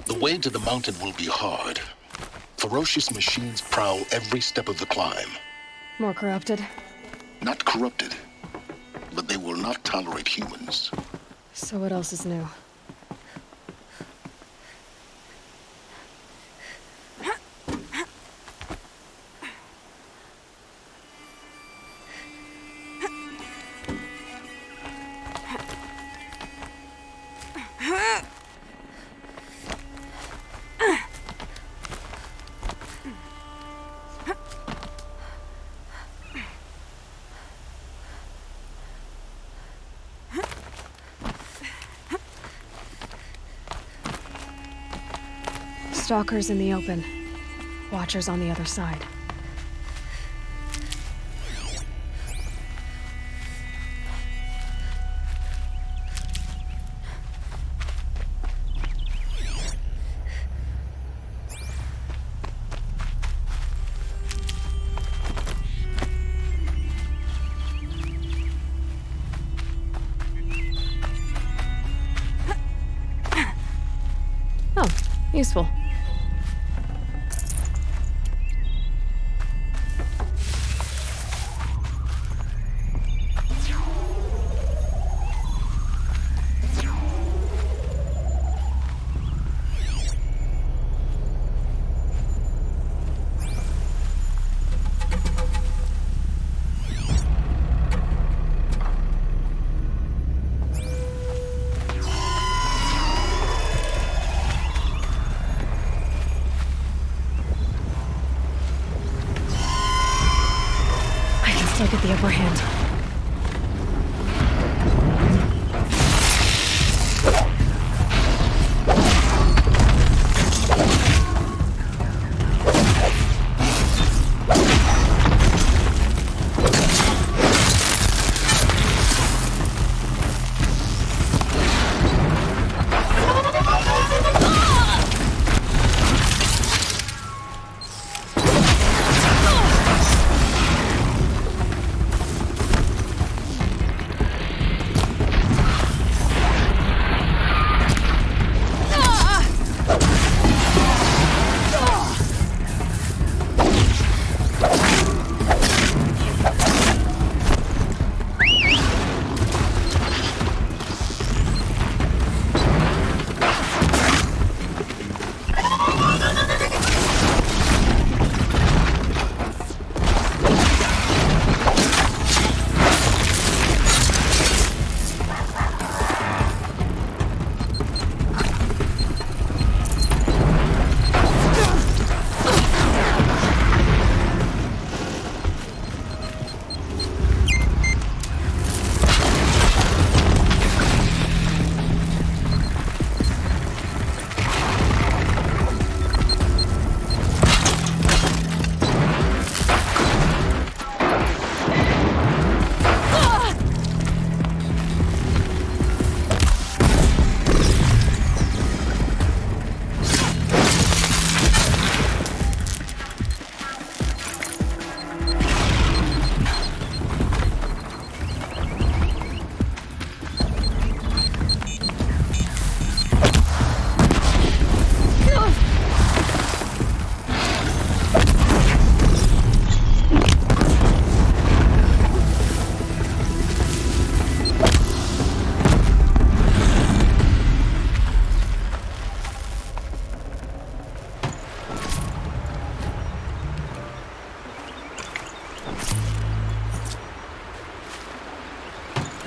The way to the mountain will be hard. Ferocious machines prowl every step of the climb. More corrupted? Not corrupted, but they will not tolerate humans. So what else is new? Stalkers in the open. Watchers on the other side. Oh, useful. Still get the upper hand.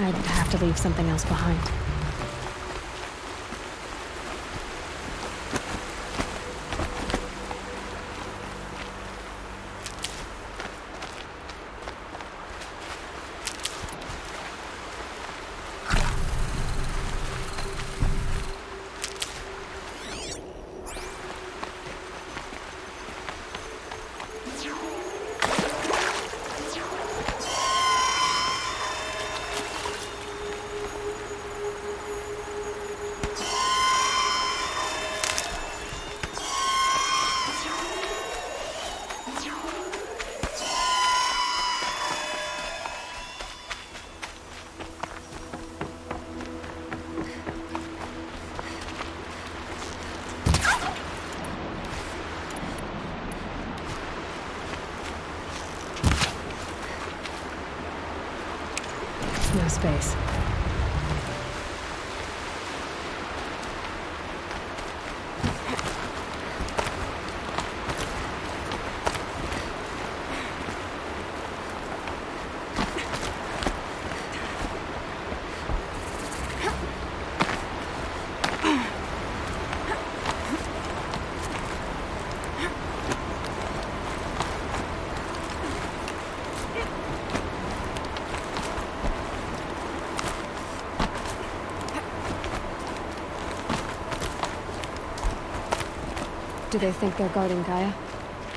I'd have to leave something else behind. space. Do they think they're guarding Gaia?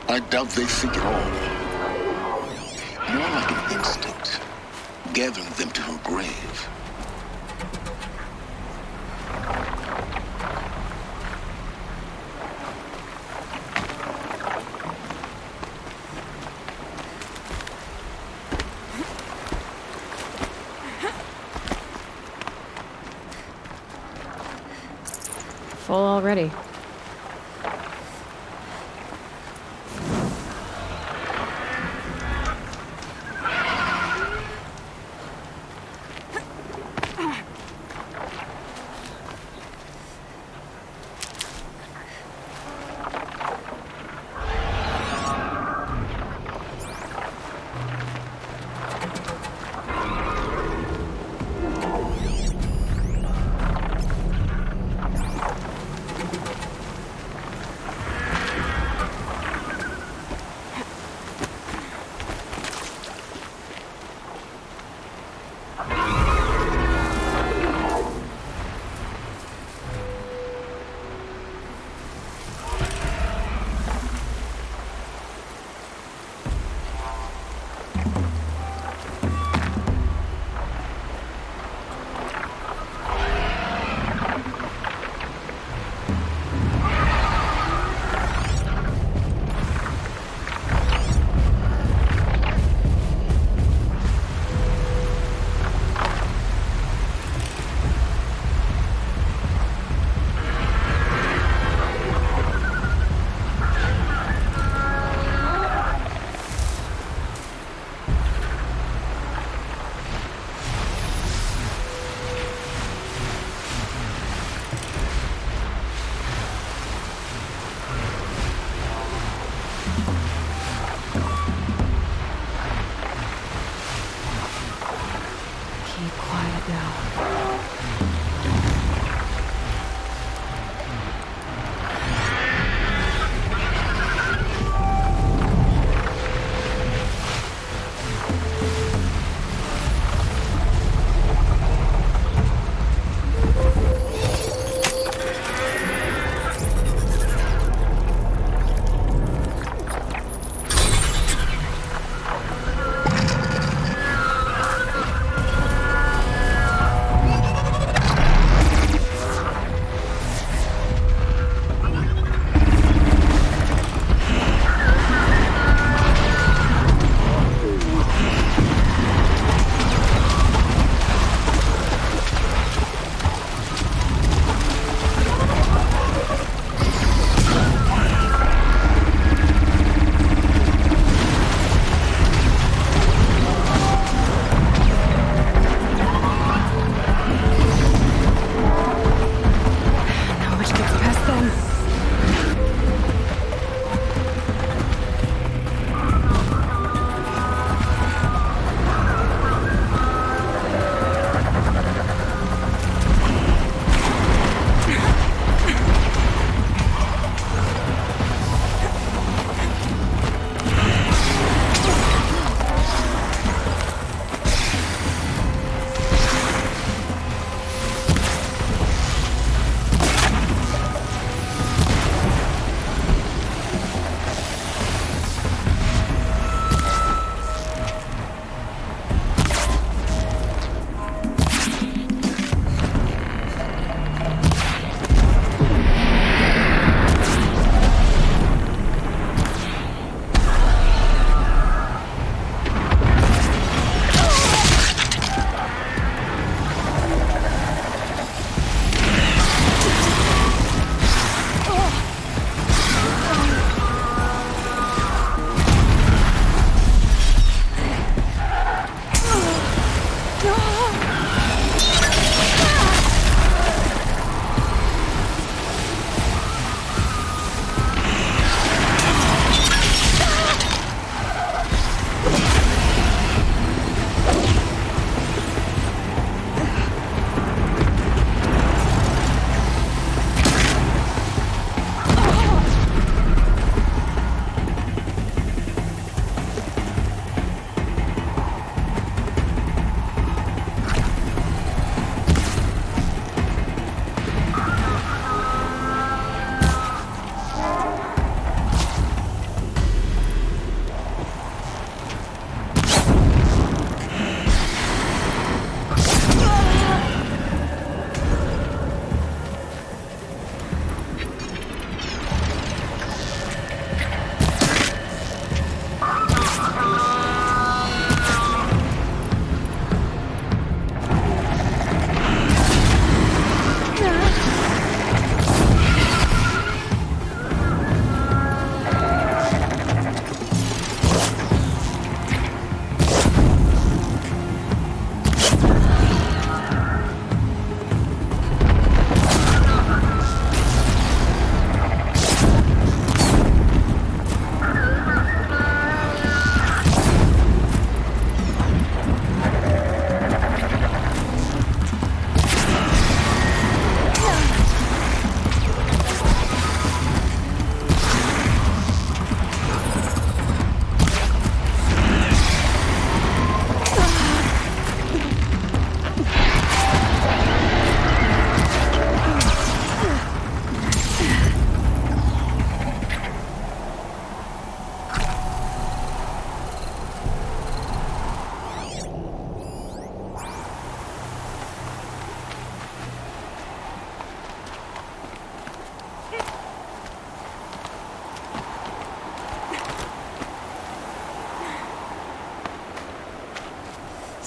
I doubt they think at all. More like an instinct, gathering them to her grave. Full already.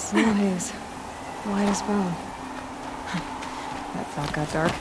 Snow haze. White as bone. That thought got dark.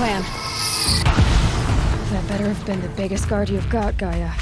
plan. That better have been the biggest guard you've got, Gaia.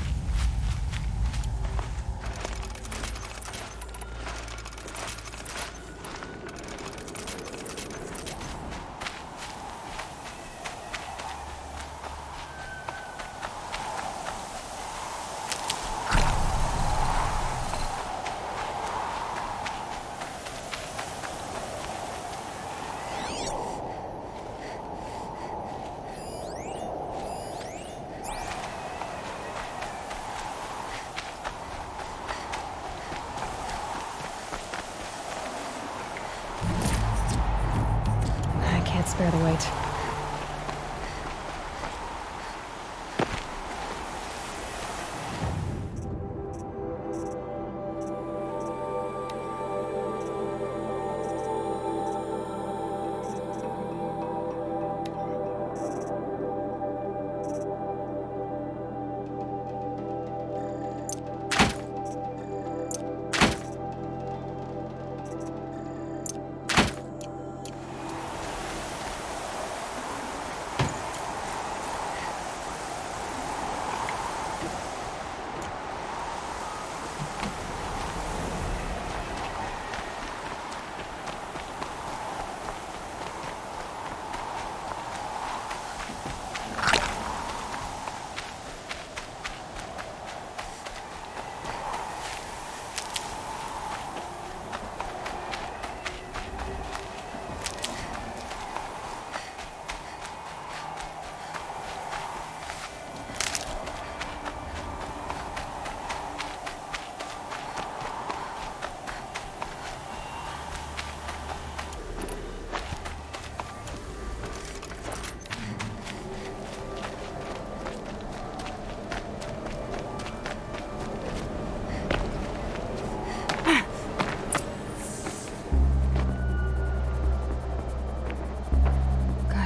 Can't spare the weight.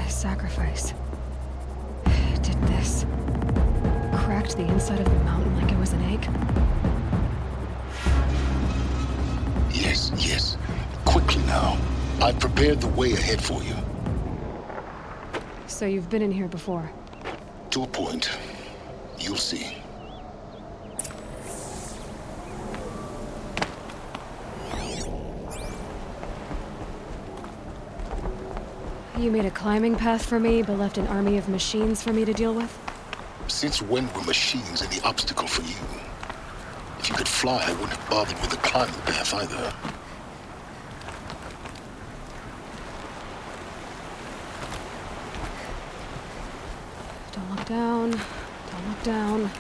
Sacrifice. Did this. Cracked the inside of the mountain like it was an egg. Yes. Quickly now. I've prepared the way ahead for you. So you've been in here before? To a point. You'll see. You made a climbing path for me, but left an army of machines for me to deal with? Since when were machines any obstacle for you? If you could fly, I wouldn't have bothered with the climbing path either. Don't look down. Don't look down.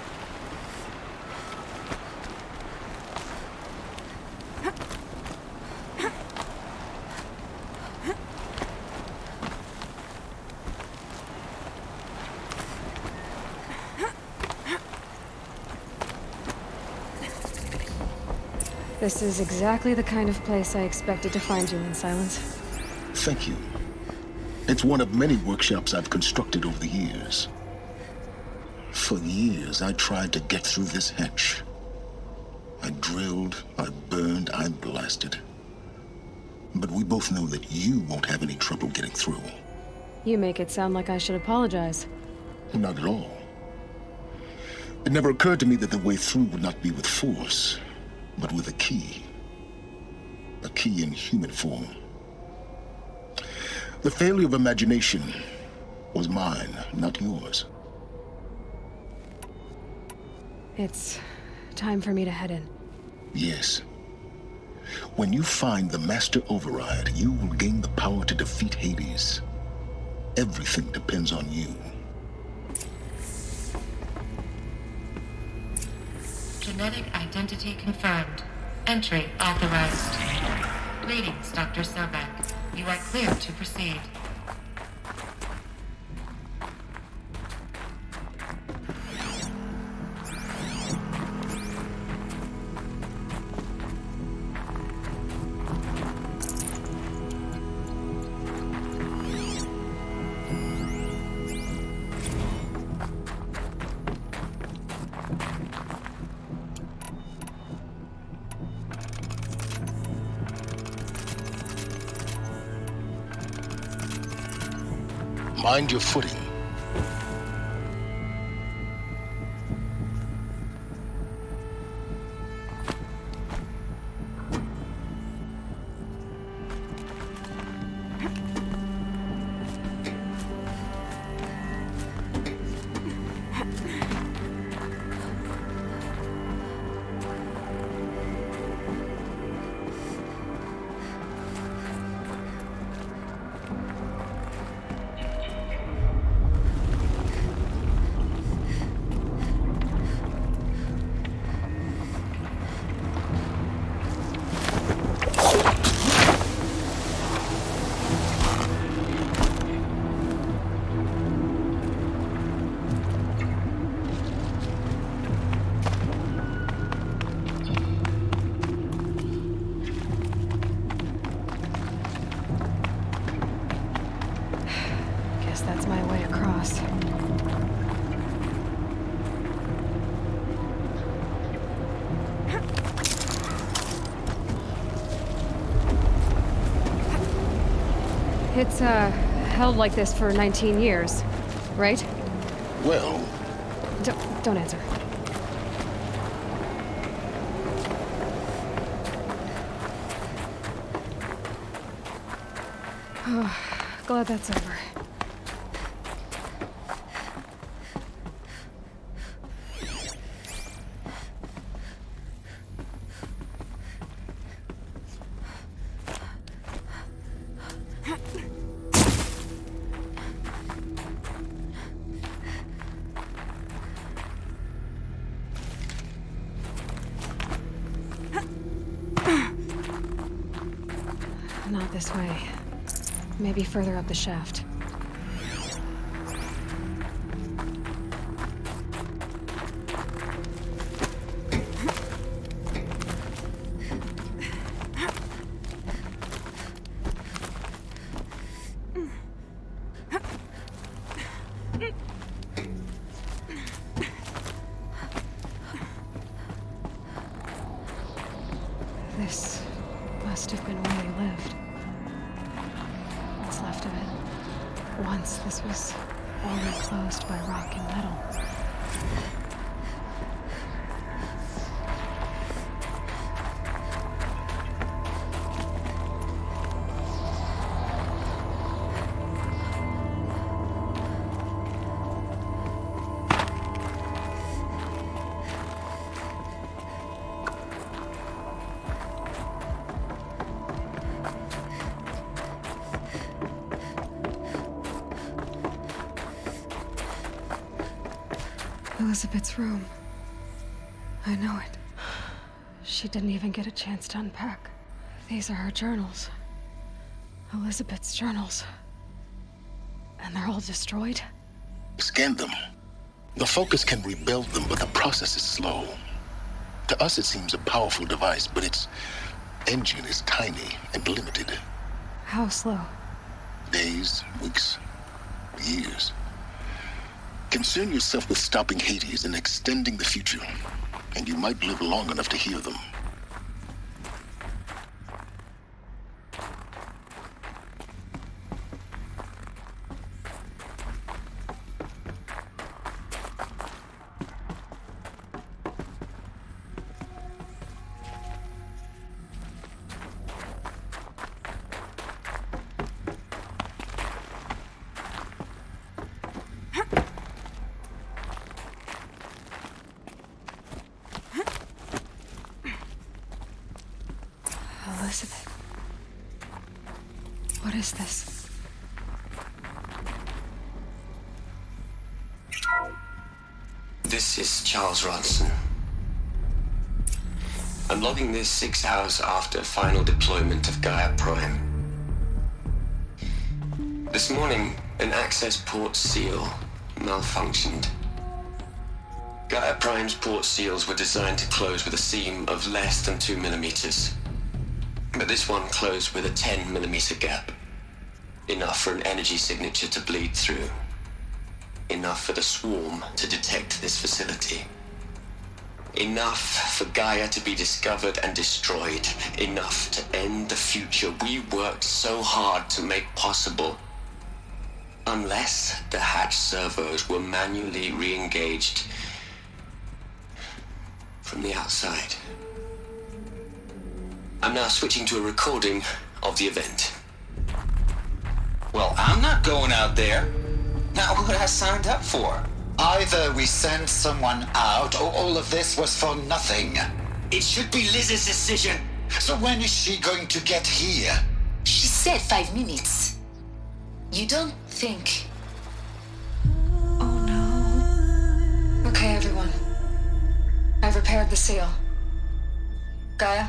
This is exactly the kind of place I expected to find you in, Silence. Thank you. It's one of many workshops I've constructed over the years. For years, I tried to get through this hatch. I drilled, I burned, I blasted. But we both know that you won't have any trouble getting through. You make it sound like I should apologize. Not at all. It never occurred to me that the way through would not be with force, but with a key. A key in human form. The failure of imagination was mine, not yours. It's time for me to head in. Yes. When you find the Master Override, you will gain the power to defeat Hades. Everything depends on you. Genetic identity confirmed. Entry authorized. Greetings, Dr. Sobek. You are clear to proceed. Mind your footing. That's my way across. It's, held like this for 19 years, right? Well... Don't answer. Oh, glad that's over. Not this way. Maybe further up the shaft. This must have been where they lived. What's left of it. Once this was all enclosed by rock and metal. Elizabeth's room. I know it. She didn't even get a chance to unpack. These are her journals. Elizabeth's journals. And they're all destroyed? Scan them. The Focus can rebuild them, but the process is slow. To us, it seems a powerful device, but its engine is tiny and limited. How slow? Days, weeks, years. Concern yourself with stopping Hades and extending the future, and you might live long enough to hear them. Elizabeth. What is this? This is Charles Ronson. I'm logging this 6 hours after final deployment of Gaia Prime. This morning, an access port seal malfunctioned. Gaia Prime's port seals were designed to close with a seam of less than 2 millimeters. But this one closed with a 10 millimeter gap. Enough for an energy signature to bleed through. Enough for the swarm to detect this facility. Enough for Gaia to be discovered and destroyed. Enough to end the future we worked so hard to make possible. Unless the hatch servos were manually re-engaged from the outside. I'm now switching to a recording of the event. Well, I'm not going out there. Not what I signed up for. Either we send someone out, or all of this was for nothing. It should be Liz's decision. So when is she going to get here? She said 5 minutes. You don't think... Oh no. Okay, everyone. I've repaired the seal. Gaia?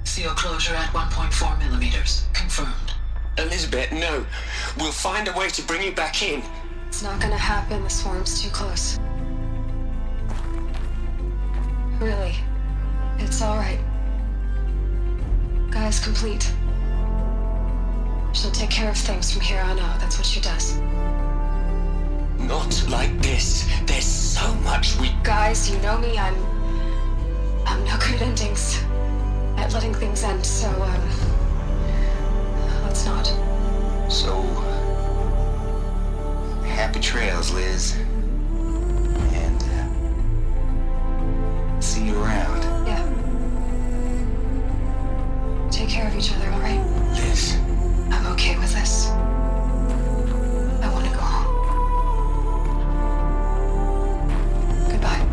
Seal closure at 1.4 millimeters. Confirmed. Elizabeth, no. We'll find a way to bring you back in. It's not gonna happen. The swarm's too close. Really. It's alright. Gaia's complete. She'll take care of things from here on out. That's what she does. Not like this. There's so much we... Guys, you know me. I'm no good at endings. At letting things end, so, let's not. So... happy trails, Liz. And, see you around. Yeah. Take care of each other, alright? Liz. I'm okay with this. I want to go home. Goodbye.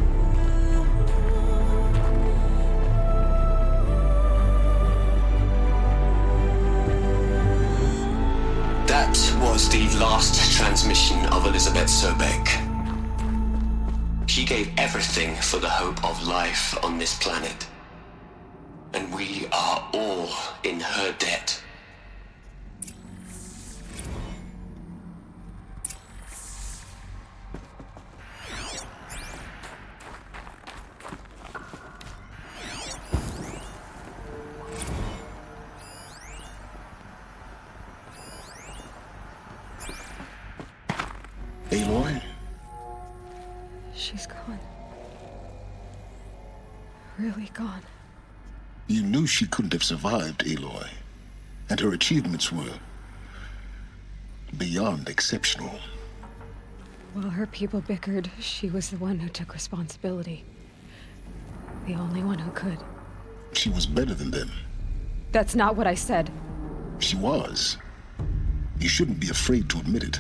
That was the last transmission of Elizabeth Sobek. She gave everything for the hope of life on this planet. And we are all in her debt. Aloy? She's gone. Really gone. You knew she couldn't have survived, Aloy. And her achievements were beyond exceptional. While her people bickered, she was the one who took responsibility. The only one who could. She was better than them. That's not what I said. She was. You shouldn't be afraid to admit it.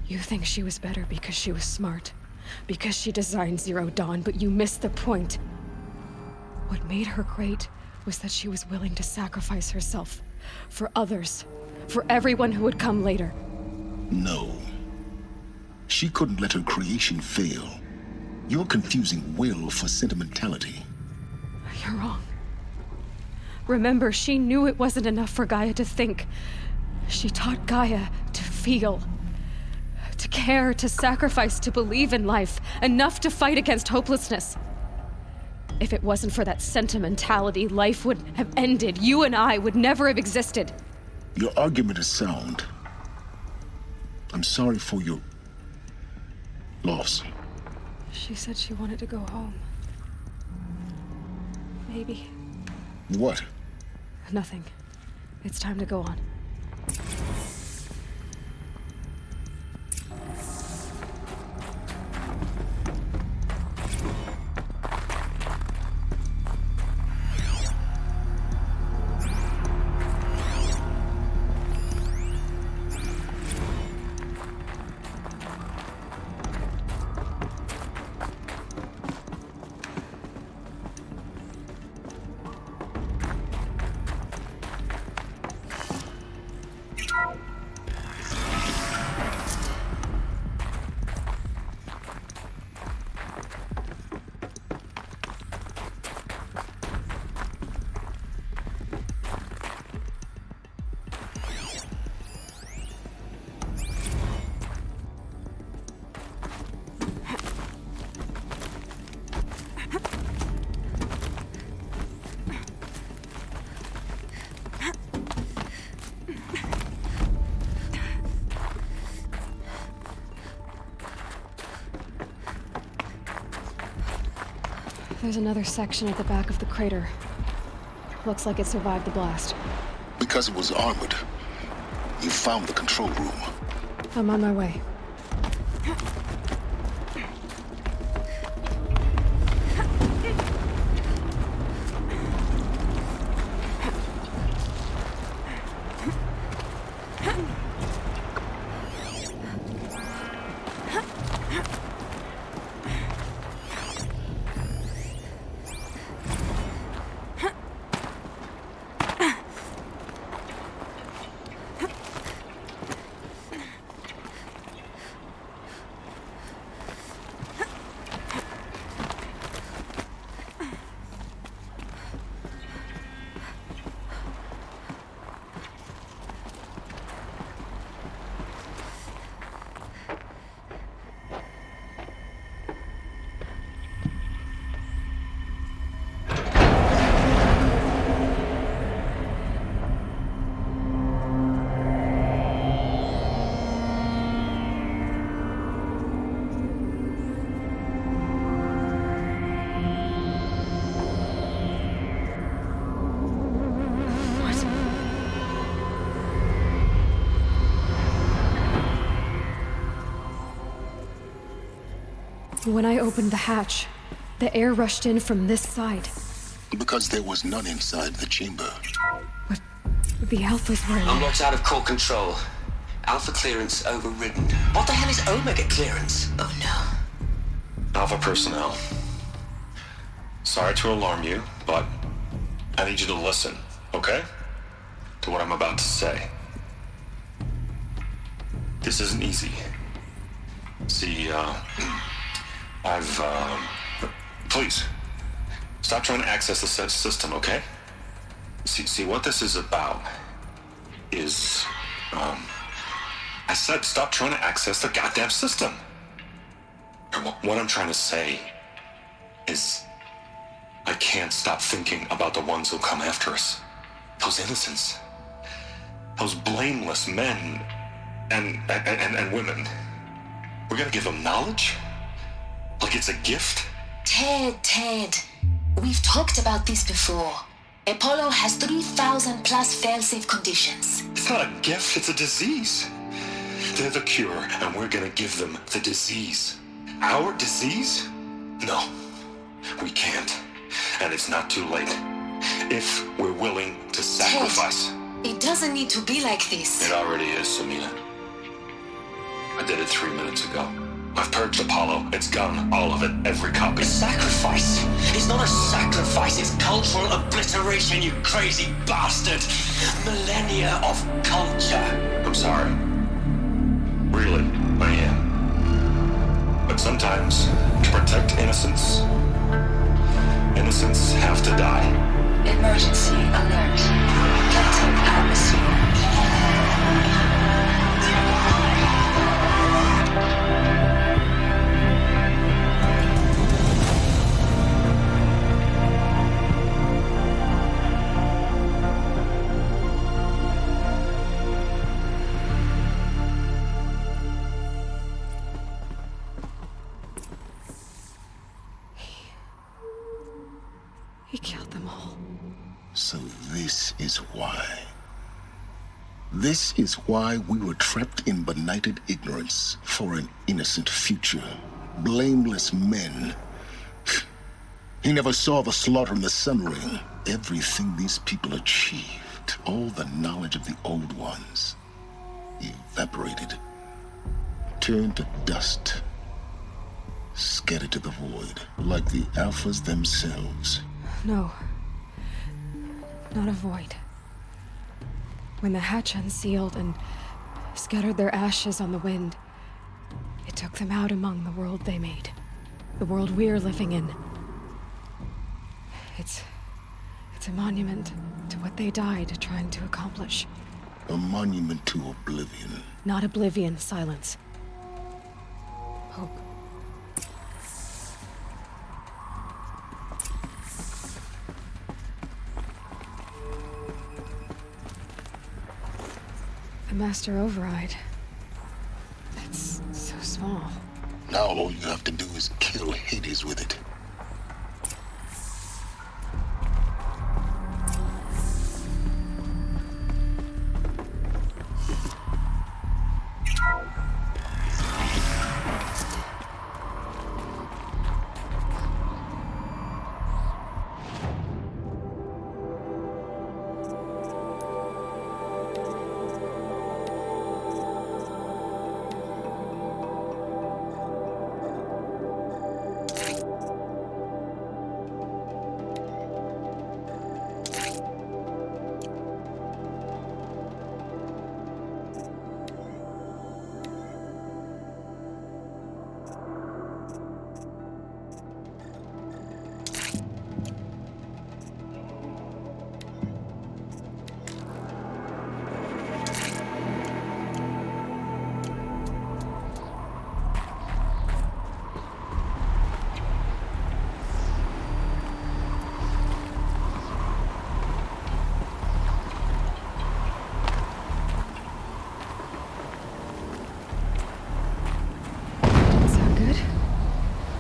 You think she was better because she was smart, because she designed Zero Dawn, but you missed the point. What made her great was that she was willing to sacrifice herself for others, for everyone who would come later. No. She couldn't let her creation fail. You're confusing will for sentimentality. You're wrong. Remember, she knew it wasn't enough for Gaia to think. She taught Gaia to feel. To care, to sacrifice, to believe in life, enough to fight against hopelessness. If it wasn't for that sentimentality, life would have ended. You and I would never have existed. Your argument is sound. I'm sorry for your loss. She said she wanted to go home. Maybe. What? Nothing. It's time to go on. There's another section at the back of the crater. Looks like it survived the blast. Because it was armored, you found the control room. I'm on my way. When I opened the hatch, the air rushed in from this side. Because there was none inside the chamber. But the Alphas were... I'm locked out of core control. Alpha clearance overridden. What the hell is Omega clearance? Oh no. Alpha personnel. Sorry to alarm you, but I need you to listen, okay? To what I'm about to say. This isn't easy. See, please, stop trying to access the system, okay? See, what this is about is, I said stop trying to access the goddamn system. And what I'm trying to say is, I can't stop thinking about the ones who'll come after us. Those innocents. Those blameless men and women. We're gonna give them knowledge? Like it's a gift? Ted. We've talked about this before. Apollo has 3,000 plus fail-safe conditions. It's not a gift, it's a disease. They're the cure, and we're gonna give them the disease. Our disease? No, we can't. And it's not too late. If we're willing to sacrifice. Ted, it doesn't need to be like this. It already is, Samina. I did it 3 minutes ago. I've purged Apollo. It's gone. All of it. Every copy. A sacrifice? It's not a sacrifice, it's cultural obliteration, you crazy bastard! Millennia of culture! I'm sorry. Really, I am. But sometimes, to protect innocence, innocents have to die. Emergency alert. Captain atmosphere. He killed them all. So this is why. This is why we were trapped in benighted ignorance for an innocent future. Blameless men. He never saw the slaughter in the Sun Ring. Everything these people achieved, all the knowledge of the old ones, evaporated, turned to dust, scattered to the void, like the Alphas themselves. No. Not a void. When the hatch unsealed and scattered their ashes on the wind, it took them out among the world they made. The world we're living in. It's a monument to what they died trying to accomplish. A monument to oblivion. Not oblivion, silence. Hope. The master override. It's so small. Now all you have to do is kill Hades with it.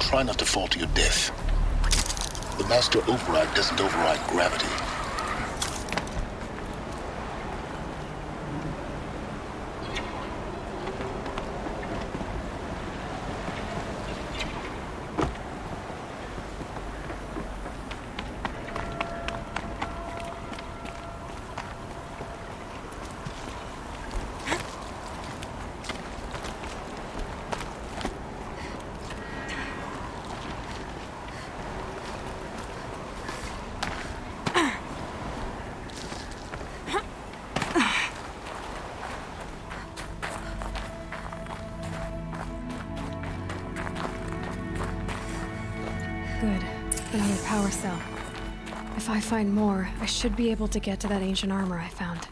try not to fall to your death. The master override doesn't override gravity. Good. Another power cell. If I find more, I should be able to get to that ancient armor I found.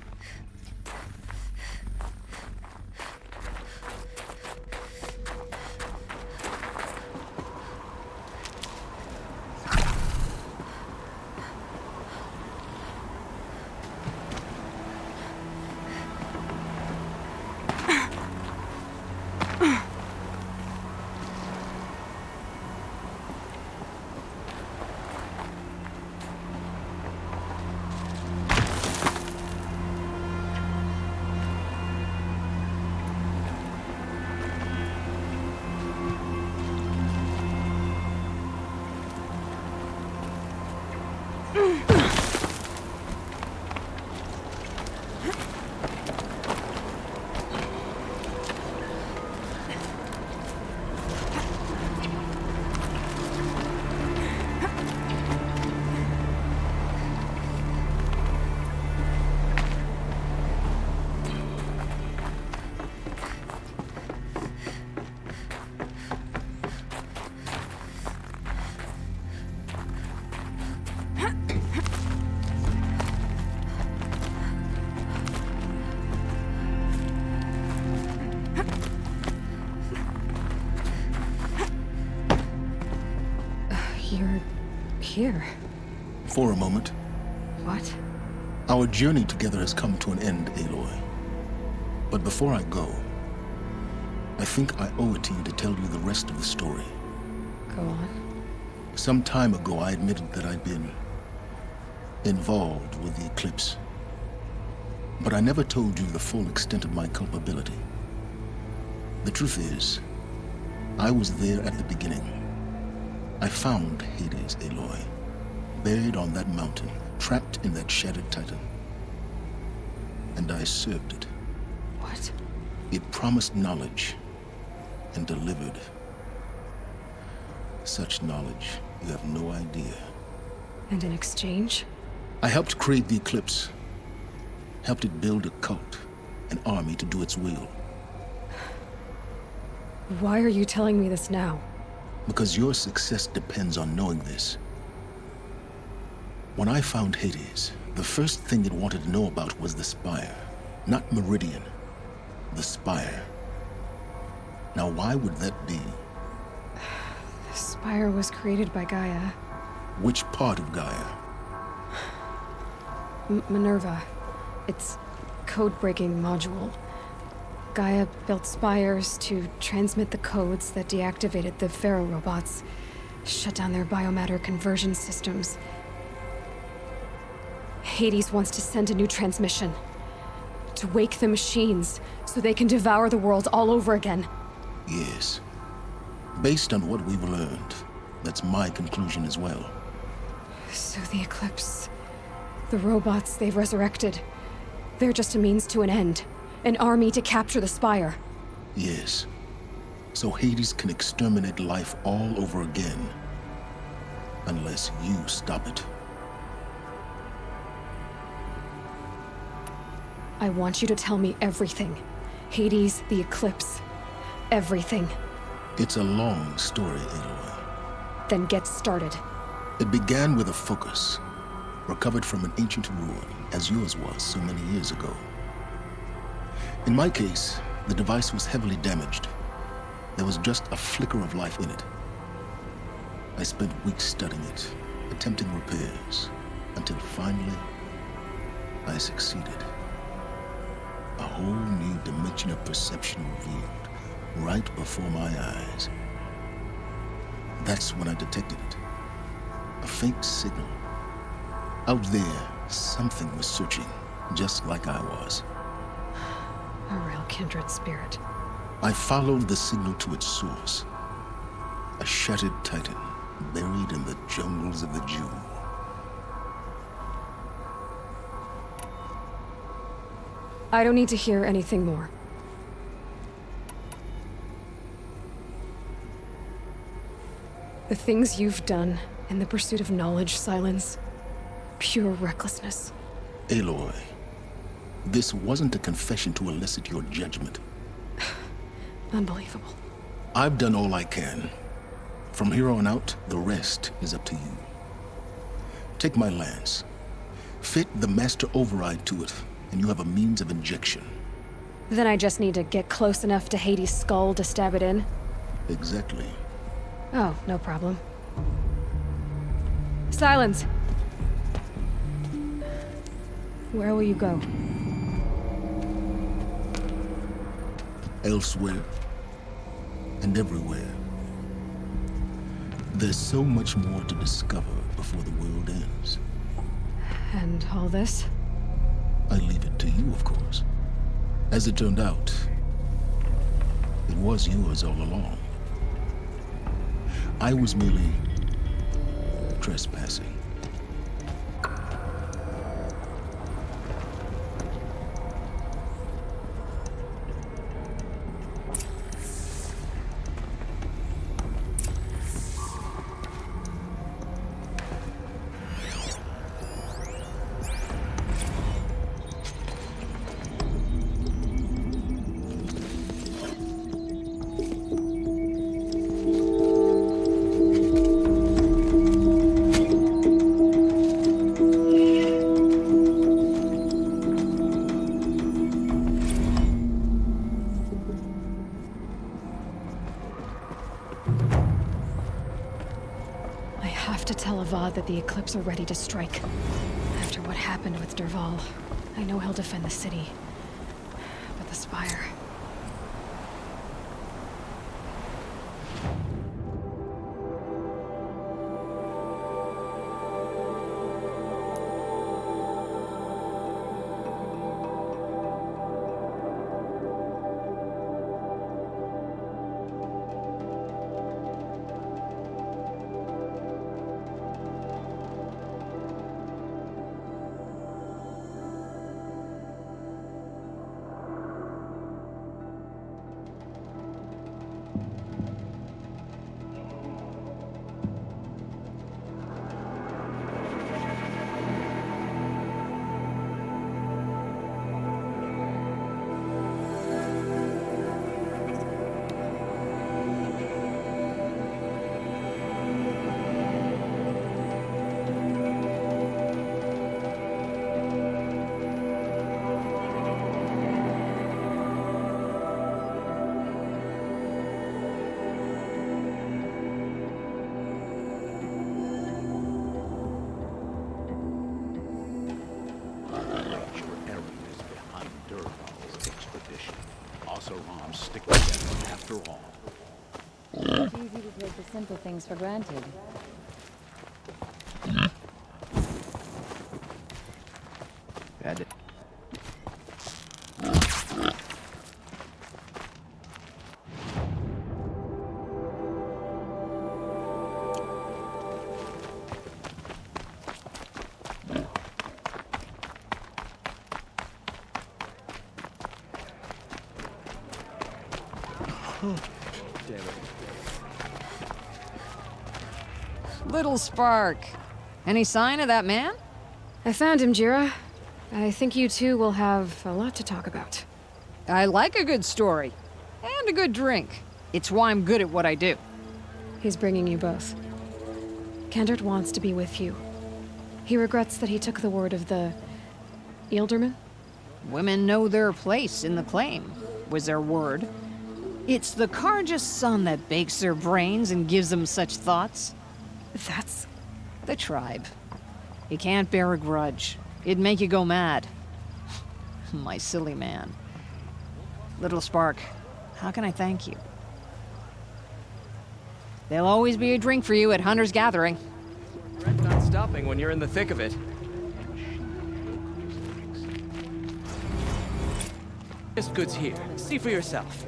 You're here. For a moment. What? Our journey together has come to an end, Aloy. But before I go, I think I owe it to you to tell you the rest of the story. Go on. Some time ago, I admitted that I'd been involved with the eclipse. But I never told you the full extent of my culpability. The truth is, I was there at the beginning. I found Hades, Aloy, buried on that mountain, trapped in that shattered titan. And I served it. What? It promised knowledge and delivered. Such knowledge, you have no idea. And in exchange? I helped create the eclipse. Helped it build a cult, an army to do its will. Why are you telling me this now? Because your success depends on knowing this. When I found Hades, the first thing it wanted to know about was the Spire. Not Meridian. The Spire. Now why would that be? The Spire was created by Gaia. Which part of Gaia? Minerva. Its code-breaking module. Gaia built spires to transmit the codes that deactivated the Pharaoh robots, shut down their biomatter conversion systems. Hades wants to send a new transmission. To wake the machines, so they can devour the world all over again. Yes. Based on what we've learned, that's my conclusion as well. So the Eclipse... the robots they've resurrected... they're just a means to an end. An army to capture the Spire. Yes. So Hades can exterminate life all over again. Unless you stop it. I want you to tell me everything. Hades, the Eclipse. Everything. It's a long story, Aloy. Then get started. It began with a focus, recovered from an ancient ruin, as yours was so many years ago. In my case, the device was heavily damaged. There was just a flicker of life in it. I spent weeks studying it, attempting repairs, until finally, I succeeded. A whole new dimension of perception revealed, right before my eyes. That's when I detected it. A faint signal. Out there, something was searching, just like I was. A real kindred spirit. I followed the signal to its source. A shattered titan, buried in the jungles of the Jew. I don't need to hear anything more. The things you've done in the pursuit of knowledge, Silence, pure recklessness. Aloy, this wasn't a confession to elicit your judgment. Unbelievable. I've done all I can. From here on out, the rest is up to you. Take my lance. Fit the master override to it, and you have a means of injection. Then I just need to get close enough to Hades' skull to stab it in? Exactly. Oh, no problem. Silence! Where will you go? Elsewhere. And everywhere. There's so much more to discover before the world ends. And all this? I leave it to you, of course. As it turned out, it was yours all along. I was merely trespassing. That the Eclipse are ready to strike. After what happened with Derval, I know he'll defend the city. But the Spire... It's easy to take the simple things for granted. Little Spark. Any sign of that man? I found him, Jira. I think you two will have a lot to talk about. I like a good story. And a good drink. It's why I'm good at what I do. He's bringing you both. Kendrick wants to be with you. He regrets that he took the word of the... Ealderman? Women know their place in the claim, was their word. It's the Carja's son that bakes their brains and gives them such thoughts. That's... the tribe. You can't bear a grudge. It'd make you go mad. My silly man. Little Spark, how can I thank you? There'll always be a drink for you at Hunter's Gathering. Regret not stopping when you're in the thick of it. Just goods here. See for yourself.